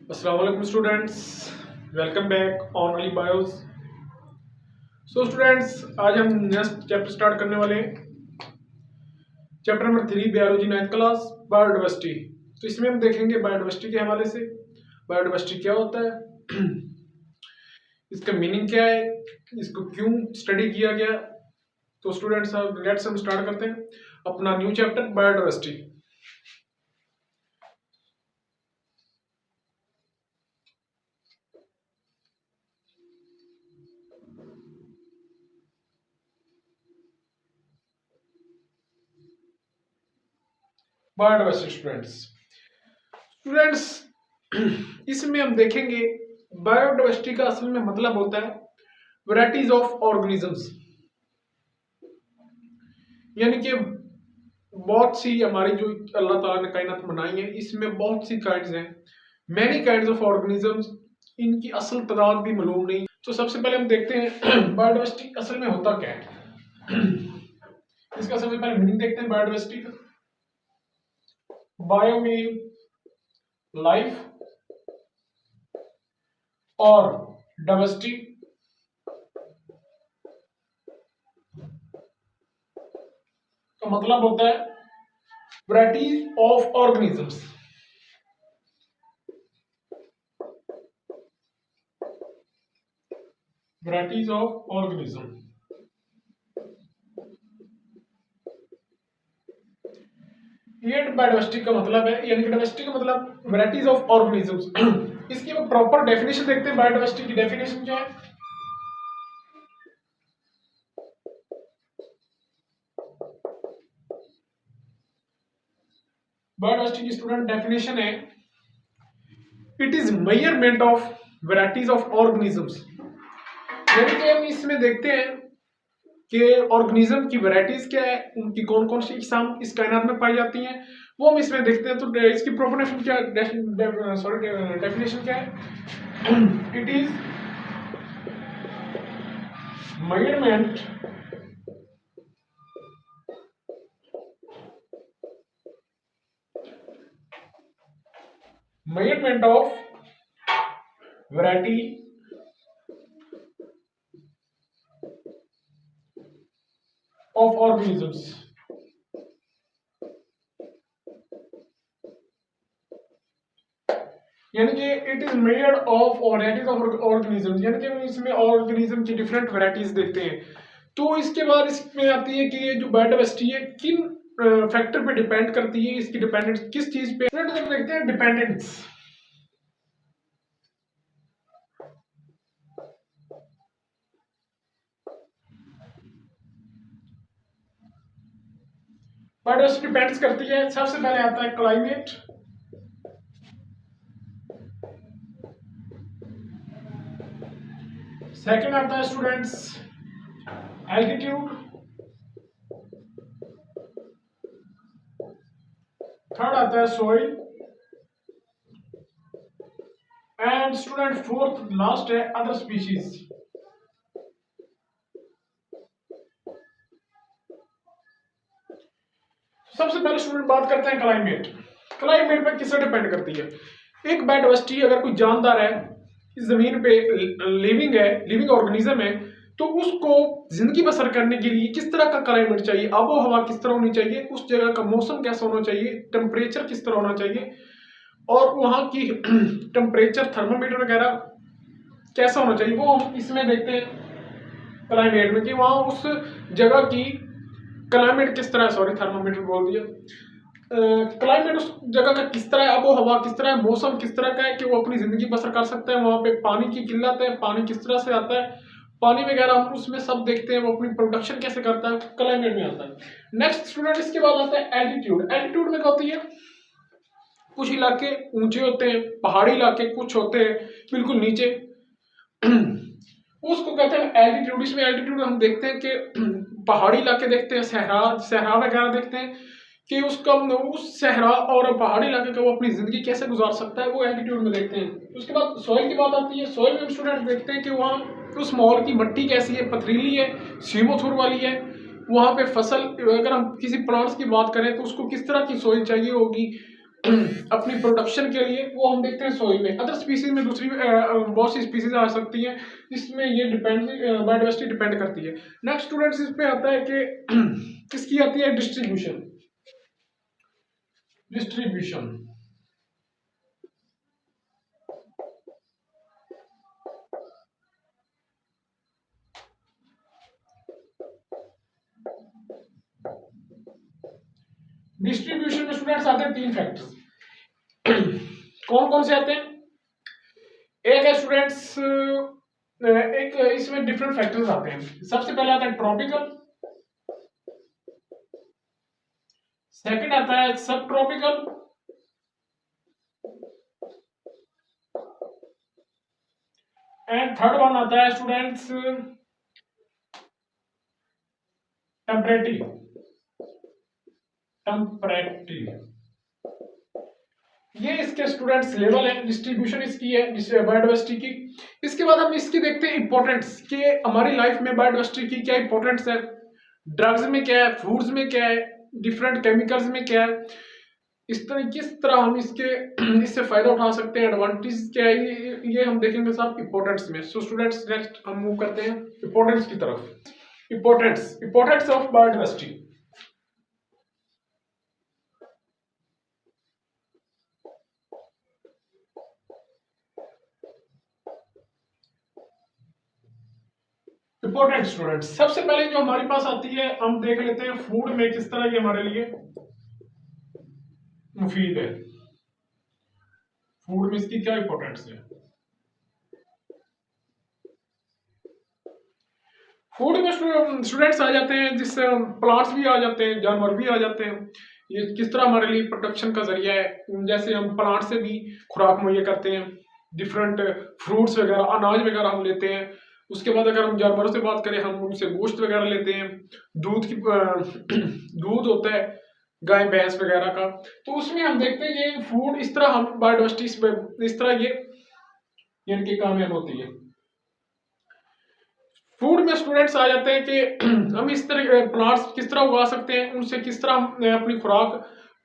अस्सलाम वालेकुम students, welcome back on Ali BIOS. So students, आज हम नेक्स्ट चैप्टर स्टार्ट करने वाले हैं। Chapter number 3 biology 9th class, biodiversity. तो इसमें हम देखेंगे बायोडाइवर्सिटी के हवाले से बायोडाइवर्सिटी क्या होता है, इसका मीनिंग क्या है, इसको क्यों स्टडी किया गया। तो स्टूडेंट्स लेट्स हम स्टार्ट करते हैं अपना new chapter biodiversity. Biodiversity students इसमें हम देखेंगे बायोडाइवर्सिटी का असल में मतलब होता है वैरायटीज ऑफ ऑर्गेनिजम्स, यानी कि बहुत सी हमारी जो अल्लाह ताला ने कायनात बनाई है इसमें बहुत सी काइंड्स हैं, मैनी काइंड्स ऑफ ऑर्गेनिजम्स। इनकी असल तादाद भी मालूम नहीं। तो सबसे पहले हम देखते हैं बायोडाइवर्सिटी असल में होता क्या है। इसका सबसे पहले मीनिंग देखते हैं बायोडाइवर्सिटी का। बायो मीन लाइफ और डाइवर्सिटी का मतलब होता है varieties of organisms. Varieties of organism, ये बायोडाइवर्सिटी का मतलब है, यानी कि डाइवर्सिटी का मतलब वैरायटीज ऑफ ऑर्गेनिजम्स। इसकी वो प्रॉपर डेफिनेशन देखते हैं। बायोडाइवर्सिटी की डेफिनेशन क्या है। बायोडाइवर्सिटी की स्टूडेंट डेफिनेशन है, it is measurement of varieties of organisms. यानी कि हम इसमें देखते हैं कि ऑर्गेनिज्म की वैरायटीज क्या है, उनकी कौन कौन सी इकसाम इस कायनात में पाई जाती हैं, वो हम इसमें देखते हैं। तो इसकी प्रॉपर डेफिनेशन क्या है। It is measurement of variety of organisms। यानी कि it is made of varieties of organism, यानी कि हम इसमें ऑर्गेनिज्म की डिफरेंट वैरायटीज देखते हैं। तो इसके बाद इसमें आती है कि ये जो बायोडाइवर्सिटी है किन फैक्टर पे डिपेंड करती है, इसकी डिपेंडेंस किस चीज पे देखते हैं। डिपेंडेंस, बायोडाइवर्सिटी डिपेंड्स करती है। सबसे पहले आता है क्लाइमेट, सेकंड आता है स्टूडेंट्स एल्टीट्यूड, थर्ड आता है soil and student fourth last है अदर स्पीशीज। सबसे पहले स्टूडेंट बात करते हैं क्लाइमेट। क्लाइमेट पे किससे डिपेंड करती है। एक बायोडाइवर्सिटी अगर कोई जानदार है, इस जमीन पे लिविंग है, लिविंग ऑर्गेनिज्म है, तो उसको जिंदगी बसर करने के लिए किस तरह का क्लाइमेट चाहिए, आबो हवा किस तरह होनी चाहिए, उस जगह का मौसम कैसा होना चाहिए, टेम्परेचर किस तरह होना चाहिए, और वहां की टेम्परेचर थर्मामीटर वगैरह कैसा होना चाहिए, वो हम इसमें देखते हैं क्लाइमेट में, कि वहां उस जगह की क्लाइमेट किस तरह, सॉरी थर्मामीटर बोल दिया, क्लाइमेट उस जगह का किस तरह है, आबो हवा किस तरह है, मौसम किस तरह का है कि वो अपनी जिंदगी बसर कर सकता है। वहां पे पानी की किल्लत है, पानी किस तरह से आता है, पानी वगैरह हम उसमें सब देखते हैं। वो अपनी प्रोडक्शन कैसे करता है, क्लाइमेट में आता है। नेक्स्ट स्टूडेंट इसके बाद आता है एल्टीट्यूड। एल्टीट्यूड में क्या होती है, कुछ इलाके ऊंचे होते हैं, पहाड़ी इलाके कुछ होते हैं बिल्कुल नीचे, उसको कहते हैं एल्टीट्यूड। इसमें एल्टीट्यूड हम देखते हैं कि पहाड़ी इलाके देखते हैं, सहरा वगैरह देखते हैं कि उसका उस सहरा और पहाड़ी इलाके का वो अपनी जिंदगी कैसे गुजार सकता है, वो एल्टीट्यूड में देखते हैं। उसके बाद सॉइल की बात आती है। सॉइल में स्टूडेंट देखते हैं कि वहाँ उस माहौल की मिट्टी कैसी है, पथरीली है, सीमोथुर वाली है, वहाँ पे फसल, अगर हम किसी प्लांट्स की बात करें तो उसको किस तरह की सॉइल चाहिए होगी, अपनी प्रोडक्शन के लिए, वो हम देखते हैं सोई में। अदर स्पीसीज में दूसरी बहुत सी स्पीसीज आ सकती हैं, इसमें ये डिपेंड बायोडाइवर्सिटी डिपेंड करती है। नेक्स्ट स्टूडेंट्स इस पे आता है कि किसकी आती है डिस्ट्रीब्यूशन। डिस्ट्रीब्यूशन डिस्ट्रीब्यूशन में स्टूडेंट्स आते हैं 3 फैक्टर्स। कौन कौन से आते हैं? एक है स्टूडेंट्स, एक इसमें डिफरेंट फैक्टर्स आते हैं। सबसे पहले आता है ट्रॉपिकल, सेकंड आता है सब ट्रॉपिकल, एंड थर्ड वन आता है स्टूडेंट्स टेम्परेटिव। ये इसके स्टूडेंट्स लेवल है, डिस्ट्रीब्यूशन इसकी है बायोडाइवर्सिटी की। इसके बाद हम इसकी देखते हैं इंपॉर्टेंस कि हमारी लाइफ में बायोडाइवर्सिटी की क्या इंपॉर्टेंस है, ड्रग्स में क्या है, फूड्स में क्या है, डिफरेंट केमिकल्स में क्या है, इस तरह किस तरह हम इससे फायदा उठा सकते हैं, एडवांटेज क्या है, ये हम देखेंगे साहब इंपॉर्टेंस में। सो स्टूडेंट्स नेक्स्ट हम मूव करते हैं इंपॉर्टेंस की तरफ। Importance of biodiversity. Important student, सबसे पहले जो हमारे पास आती है हम देख लेते हैं फूड में किस तरह ये हमारे लिए मुफीद है। फूड में इसकी क्या इंपॉर्टेंस है? फूड में स्टूडेंट्स आ जाते हैं, जिससे प्लांट्स भी आ जाते हैं, जानवर भी आ जाते हैं। ये किस तरह हमारे लिए प्रोडक्शन का जरिया है। जैसे हम प्लांट से भी खुराक मुहैया करते हैं, डिफरेंट फ्रूट्स वगैरह, अनाज वगैरह हम लेते हैं। उसके बाद अगर हम जानवरों से बात करें, हम उनसे गोश्त वगैरह लेते हैं, दूध की दूध होता है गाय भैंस वगैरह का। तो उसमें हम देखते हैं ये फूड इस तरह हम बायोडाइवर्सिटी इस तरह ये इनकी कामयाब होती है। फूड में स्टूडेंट्स आ जाते हैं कि हम इस तरह प्लांट्स किस तरह उगा सकते हैं, उनसे किस तरह हम अपनी खुराक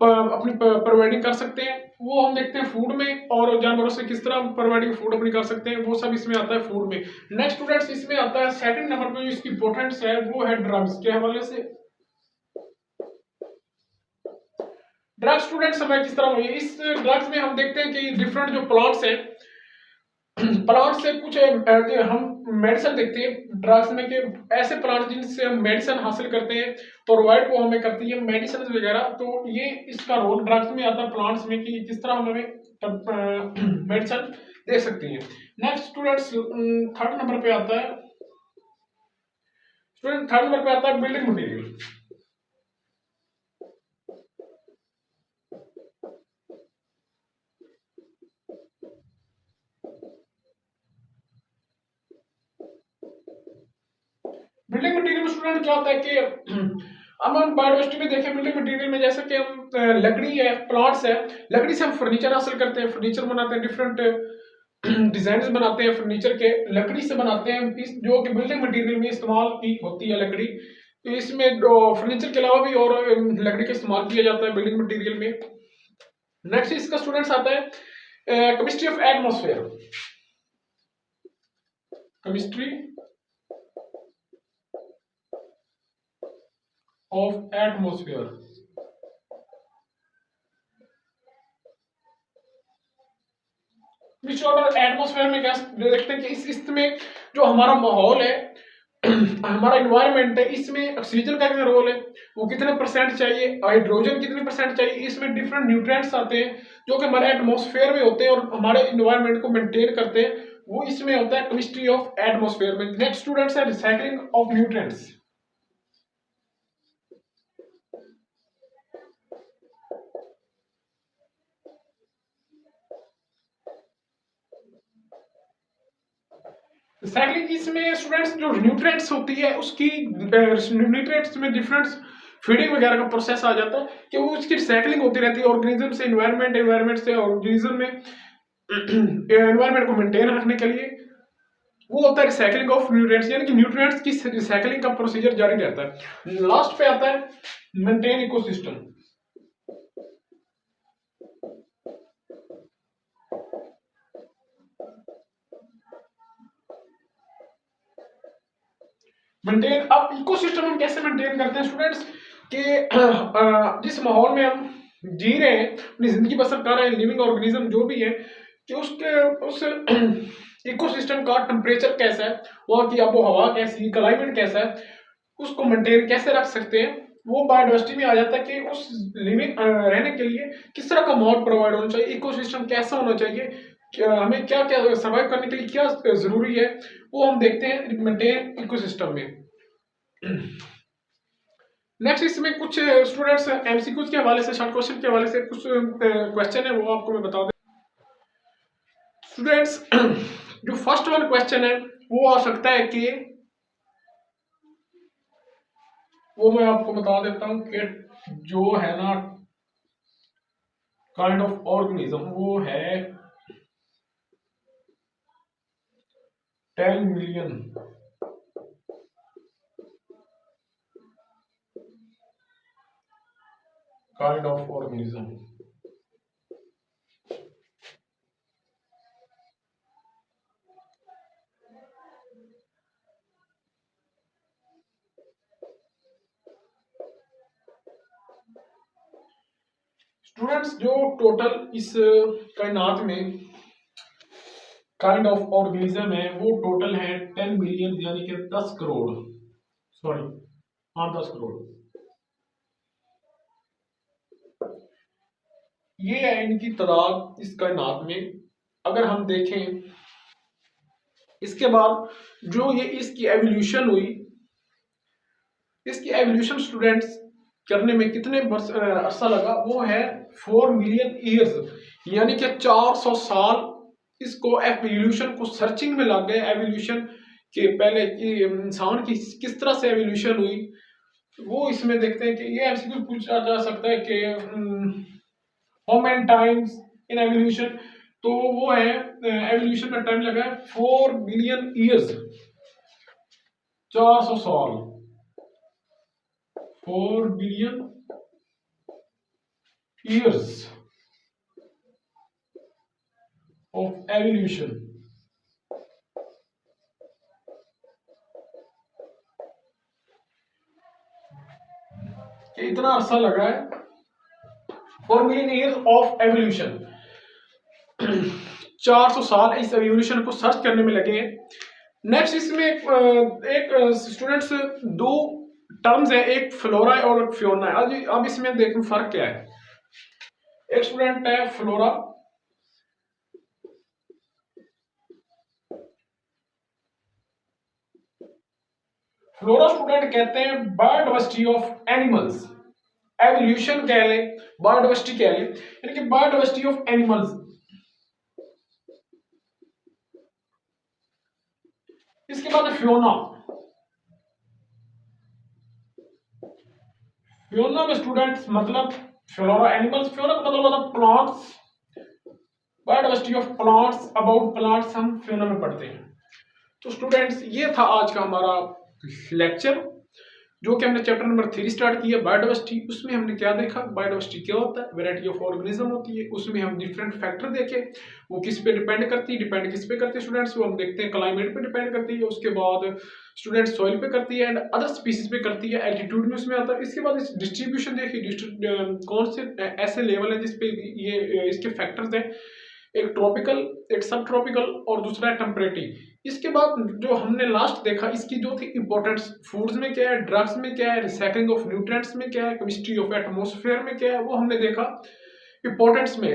अपनी प्रोवाइडिंग कर सकते हैं, वो हम देखते हैं फूड में। और जानवरों से किस तरह प्रोवाइडिंग फूड अपनी कर सकते हैं, वो सब इसमें आता है फूड में। नेक्स्ट स्टूडेंट्स इसमें आता है सेकंड नंबर पे जो इसकी इंपॉर्टेंस है वो है ड्रग्स के हवाले से। ड्रग्स स्टूडेंट्स हमें किस तरह हुई, इस ड्रग्स में हम देखते हैं कि डिफरेंट जो प्लांट्स हैं, प्लांट से कुछ हम मेडिसिन देखते हैं ड्रग्स में कि ऐसे प्लांट जिनसे हम मेडिसिन हासिल करते हैं, प्रोवाइड वो हमें करती है मेडिसिन वगैरह। तो ये इसका रोल ड्रग्स में आता है प्लांट्स में कि किस तरह हम हमें मेडिसिन दे सकती है। नेक्स्ट स्टूडेंट्स थर्ड नंबर पे आता है building material. Building material student क्या होता है कि हम बायोडाइवर्सिटी में देखें बिल्डिंग मटेरियल में, जैसे कि हम लकड़ी है, प्लांट्स है, लकड़ी से हम फर्नीचर हासिल करते हैं, फर्नीचर बनाते हैं, डिफरेंट डिजाइन बनाते हैं फर्नीचर के, लकड़ी से बनाते हैं, जो कि बिल्डिंग मटेरियल में इस्तेमाल की होती है लकड़ी। तो इसमें फर्नीचर के अलावा भी और लकड़ी का इस्तेमाल किया जाता है बिल्डिंग मटेरियल में। नेक्स्ट इसका स्टूडेंट्स आता है chemistry of atmosphere. Chemistry of atmosphere. Atmosphere में क्या देखते हैं कि इसमें जो हमारा माहौल है, हमारा इन्वायरमेंट है, इसमें ऑक्सीजन का क्या रोल है, वो कितने परसेंट चाहिए, हाइड्रोजन कितने परसेंट चाहिए, इसमें डिफरेंट न्यूट्रिएंट्स आते हैं जो कि हमारे एटमॉस्फेयर में होते हैं और हमारे इन्वायरमेंट को मेंटेन करते हैं, वो इसमें होता है केमिस्ट्री ऑफ एटमॉस्फेयर में। नेक्स्ट स्टूडेंट्स है रिसाइकलिंग ऑफ न्यूट्रिएंट्स। रिसाइकलिंग इसमें स्टूडेंट्स जो न्यूट्रिएंट्स होती है उसकी न्यूट्रिएंट्स में डिफरेंट फीडिंग वगैरह का प्रोसेस आ जाता है कि वो उसकी रिसाइकलिंग होती रहती है ऑर्गेनिज्म से एनवायरनमेंट से ऑर्गेनिज्म में एनवायरनमेंट को मेंटेन रखने के लिए। वो होता है रिसाइकलिंग ऑफ न्यूट्रिएंट्स, यानी कि न्यूट्रिएंट्स की रिसाइकलिंग का प्रोसीजर जारी रहता है। लास्ट पे आता है मेंटेन इकोसिस्टम। मेंटेन। अब इकोसिस्टम हम कैसे मेंटेन करते हैं स्टूडेंट्स कि जिस माहौल में हम जी रहे हैं, अपनी जिंदगी बसर कर रहे हैं, लिविंग ऑर्गेनिज्म जो भी है, कि उसके उस इकोसिस्टम का टेम्परेचर कैसा है, वहाँ की आबो हवा कैसी, क्लाइमेट कैसा है, उसको मेंटेन कैसे रख सकते हैं, वो बायोडाइवर्सिटी में आ जाता है कि उस लिविंग रहने के लिए किस तरह का माहौल प्रोवाइड होना चाहिए, इकोसिस्टम कैसा होना चाहिए, हमें क्या क्या सर्वाइव करने के लिए क्या जरूरी है, वो हम देखते हैं मेंटेन इकोसिस्टम में। नेक्स्ट इसमें कुछ स्टूडेंट्स एमसीक्यूज के हवाले से, शॉर्ट क्वेश्चन के हवाले से कुछ क्वेश्चन है, वो आपको मैं बता दें स्टूडेंट्स। जो फर्स्ट वाला क्वेश्चन है वो आ सकता है कि, वो मैं आपको बता देता हूं कि जो है ना काइंड ऑफ ऑर्गेनिज्म, वो है 10 million kind of organism. Students जो टोटल इस कायनात में काइंड ऑफ ऑर्गेनिज्म है वो टोटल है 10 मिलियन, यानी कि 10 करोड़, सॉरी हाँ 10 करोड़। ये है इनकी तादाद इस कायनात में। अगर हम देखें इसके बाद जो ये इसकी एवोल्यूशन हुई, इसकी एवोल्यूशन स्टूडेंट्स करने में कितने अरसा लगा, वो है 4 मिलियन ईयर्स, यानी कि 400 साल इसको एवोल्यूशन को सर्चिंग में लग गए, एवोल्यूशन के पहले की इंसान की किस तरह से एवोल्यूशन हुई, वो इसमें देखते हैं कि ये एमसीक्यू पूछा जा सकता है कि how many times in evolution, तो वो है एवोल्यूशन में टाइम लगा है 4 बिलियन ईयर्स, 400 साल, 4 बिलियन years of evolution। इतना अरसा लगा है 4 मिलियन ईयर्स ऑफ एवोल्यूशन, 400 साल इस एवोल्यूशन को सर्च करने में लगे हैं। नेक्स्ट इसमें एक स्टूडेंट्स दो टर्म्स है, एक फ्लोरा और एक फ्योना है। अब इसमें देखें फर्क क्या है। एक स्टूडेंट है फ्लोरा, फ्लोरा स्टूडेंट कहते हैं बायोडाइवर्सिटी ऑफ एनिमल्स, एवोल्यूशन कह ले, बायोडाइवर्सिटी कह ले, यानी कि बायोडाइवर्सिटी ऑफ एनिमल्स। इसके बाद फ्योना, फ्योना में स्टूडेंट्स मतलब फ्लोरा एनिमल्स, फ्योना का मतलब plants, biodiversity of plants, about plants हम फ्योना में पढ़ते हैं। तो स्टूडेंट्स ये था आज का हमारा लेक्चर, जो कि हमने चैप्टर नंबर 3 स्टार्ट किया बायोडाइवर्सिटी। उसमें हमने क्या देखा, बायोडाइवर्सिटी क्या होता है, वैरायटी ऑफ ऑर्गेनिज्म होती है, उसमें हम डिफरेंट फैक्टर देखे, वो किस पे डिपेंड करती है, डिपेंड किस पे करती है स्टूडेंट्स, वो हम देखते हैं क्लाइमेट पे डिपेंड करती है, उसके बाद स्टूडेंट्स सॉइल पे करती है एंड अदर स्पीसीज पे करती है, एल्टीट्यूड में उसमें आता है। इसके बाद इस डिस्ट्रीब्यूशन देखिए, कौन से ऐसे लेवल है जिसपे ये इसके फैक्टर्स हैं, एक ट्रॉपिकल, एक सब ट्रॉपिकल और दूसरा है टेम्परेटिव। इसके बाद जो हमने लास्ट देखा इसकी जो थी इंपॉर्टेंस, फूड्स में क्या है, ड्रग्स में क्या है, रिसाइकलिंग ऑफ न्यूट्रिएंट्स में क्या है, केमिस्ट्री ऑफ एटमॉस्फेयर में क्या है, वो हमने देखा इंपॉर्टेंस में।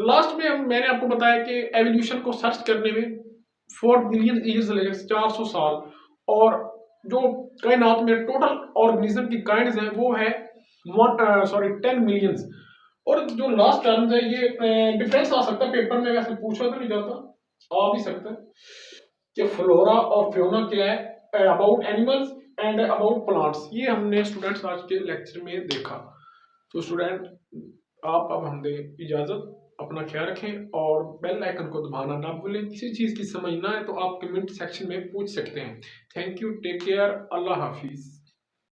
लास्ट में मैंने आपको बताया कि एवोल्यूशन को सर्च करने में 4 बिलियन ईयर्स लगे, 400 साल, और जो कायनात में टोटल ऑर्गेनिज्म की काइंड्स हैं वो है 10 मिलियंस। और जो लास्ट टर्म्स है ये डिफरेंस आ सकता है पेपर में, वैसे पूछा तो नहीं जाता, आ भी सकता है कि फ्लोरा और फ्योना क्या है, about animals and about plants. ये हमने स्टूडेंट्स आज के लेक्चर में देखा। तो स्टूडेंट आप अब हम दे इजाजत, अपना ख्याल रखें और बेल आइकन को दबाना ना भूलें। किसी चीज़ की समझ ना है तो आप कमेंट सेक्शन में पूछ सकते हैं। थैंक यू, टेक केयर, अल्लाह हाफिज़।